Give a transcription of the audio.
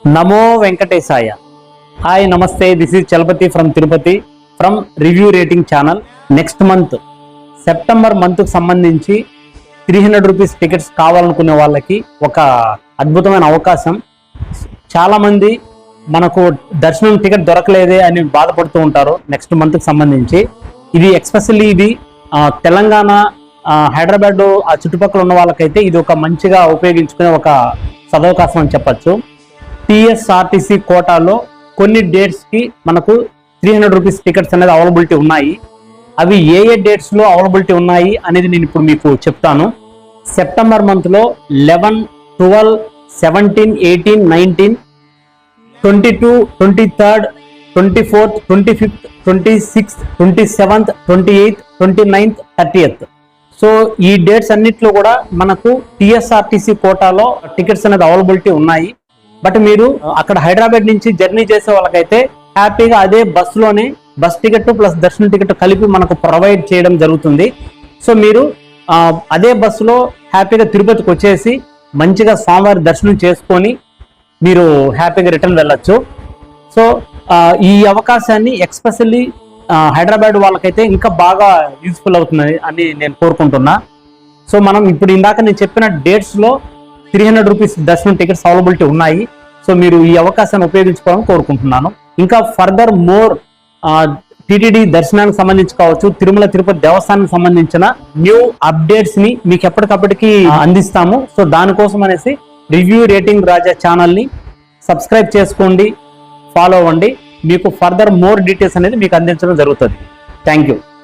నమో వెంకటేశాయ. Hi namaste, this is Chalapathi from Tirupati from review rating channel. Next month September మంత్కు సంబంధించి 300 rupees tickets కావాలనుకునే వాళ్ళకి ఒక అద్భుతమైన అవకాశం. చాలామంది మనకు దర్శనం టికెట్ దొరకలేదే అని బాధపడుతూ ఉంటారు. నెక్స్ట్ మంత్కి సంబంధించి ఇది ఎక్స్పెషల్లీ ఇది తెలంగాణ, హైదరాబాద్ ఆ చుట్టుపక్కల ఉన్న వాళ్ళకైతే ఇది ఒక మంచిగా ఉపయోగించుకునే ఒక సదవకాశం అని చెప్పచ్చు. టీఎస్ఆర్టీసీ కోటాలో కొన్ని డేట్స్కి మనకు 300 రూపీస్ టికెట్స్ అనేది అవైలబిలిటీ ఉన్నాయి. అవి ఏ డేట్స్లో అవైలబిలిటీ ఉన్నాయి అనేది నేను ఇప్పుడు మీకు చెప్తాను. సెప్టెంబర్ మంత్లో 11, 12, 17, 18, 19, 22, 23, 24, 25, 26, 27, 28, 29, 30th. సో ఈ డేట్స్ అన్నిట్లో కూడా మనకు టీఎస్ఆర్టీసీ కోటాలో టికెట్స్ అనేది అవైలబిలిటీ ఉన్నాయి. బట్ మీరు అక్కడ హైదరాబాద్ నుంచి జర్నీ చేసే వాళ్ళకైతే హ్యాపీగా అదే బస్సులోనే బస్ టికెట్ ప్లస్ దర్శనం టికెట్ కలిపి మనకు ప్రొవైడ్ చేయడం జరుగుతుంది. సో మీరు అదే బస్సులో హ్యాపీగా తిరుపతికి వచ్చేసి మంచిగా స్వామివారి దర్శనం చేసుకొని మీరు హ్యాపీగా రిటర్న్ వెళ్ళొచ్చు. సో ఈ అవకాశాన్ని ఎక్స్పెషల్లీ హైదరాబాద్ వాళ్ళకైతే ఇంకా బాగా యూస్ఫుల్ అవుతుంది అని నేను కోరుకుంటున్నా. సో మనం ఇప్పుడు ఇందాక నేను చెప్పిన డేట్స్లో 300 రూపీస్ దర్శనం టికెట్స్ అవైలబిలిటీ ఉన్నాయి. సో మీరు ఈ అవకాశాన్ని ఉపయోగించుకోవాలని కోరుకుంటున్నాను. ఇంకా ఫర్దర్ మోర్ టిటిడి దర్శనానికి సంబంధించి కావచ్చు, తిరుమల తిరుపతి దేవస్థానానికి సంబంధించిన న్యూ అప్డేట్స్ ని మీకు ఎప్పటికప్పటికి అందిస్తాము. సో దానికోసం అనేసి రివ్యూ రేటింగ్ రాజా ఛానల్ని సబ్స్క్రైబ్ చేసుకోండి, ఫాలో అవ్వండి. మీకు ఫర్దర్ మోర్ డీటెయిల్స్ అనేది మీకు అందించడం జరుగుతుంది. Thank you.